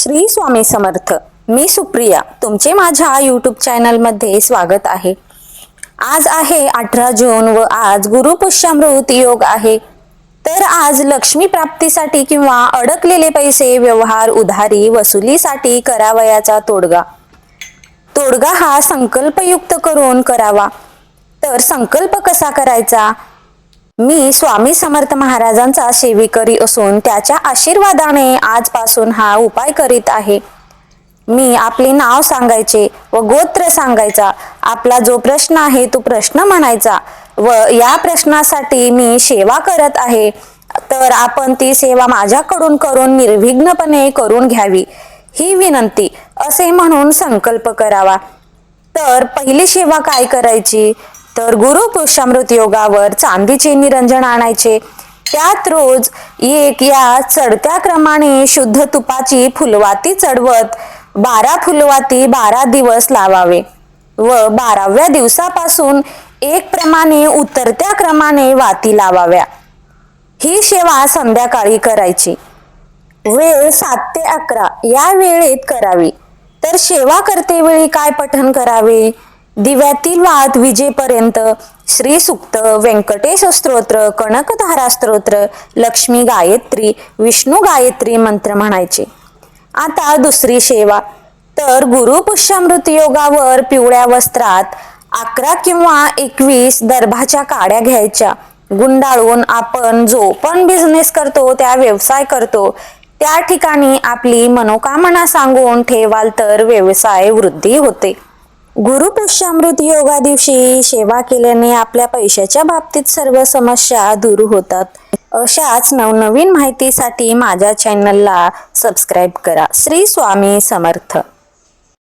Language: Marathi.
श्री स्वामी समर्थ। मी सुप्रिया, तुमचे माझ्या यूट्यूब चॅनलमध्ये स्वागत आहे। आज आहे 18 जून व आज गुरुपुष्यामृत योग आहे। तर आज लक्ष्मी प्राप्तीसाठी किंवा अडकलेले पैसे व्यवहार उधारी वसुलीसाठी करावयाचा तोडगा हा संकल्पयुक्त करून करावा। तर संकल्प कसा करायचा? मी स्वामी समर्थ महाराजांचा सेवेकरी असून त्याच्या आशीर्वादाने आजपासून हा उपाय करीत आहे। मी आपले नाव सांगायचे व गोत्र सांगायचा, आपला जो प्रश्न आहे तो प्रश्न म्हणायचा व या प्रश्नासाठी मी सेवा करत आहे, तर आपण ती सेवा माझ्याकडून करून निर्विघ्नपणे करून घ्यावी ही विनंती असे म्हणून संकल्प करावा। तर पहिली सेवा काय करायची? तर गुरुपुष्यामृत योगावर चांदीचे निरंजन आणायचे। त्यात रोज एक या चढत्या क्रमाने शुद्ध तुपाची फुलवाती चढवत 12 फुलवाती 12 दिवस लावावे व 12व्या दिवसापासून एक प्रमाणे उतरत्या क्रमाने वाती लावाव्या। ही सेवा संध्याकाळी करायची। वेळ 7 ते 11 या वेळेत करावी। तर सेवा करतेवेळी काय पठण करावे? दिव्यातील वात विजेपर्यंत श्री सूक्त, व्यंकटेश स्तोत्र, कनकधारा स्तोत्र, लक्ष्मी गायत्री, विष्णू गायत्री मंत्र म्हणायचे। आता दुसरी सेवा, तर गुरुपुष्यामृत योगावर पिवळ्या वस्त्रात 11 किंवा 21 दर्भाच्या काड्या घ्यायच्या। गुंडाळून आपण जो पण बिझनेस करतो, त्या व्यवसाय करतो त्या ठिकाणी आपली मनोकामना सांगून ठेवाल तर व्यवसाय वृद्धी होते। गुरुपुष्यामृत योगा दिवशी सेवा केल्याने आपल्या पैशाच्या बाबतीत सर्व समस्या दूर होतात। अशाच नवनवीन माहितीसाठी माझ्या चॅनलला सबस्क्राईब करा। श्री स्वामी समर्थ।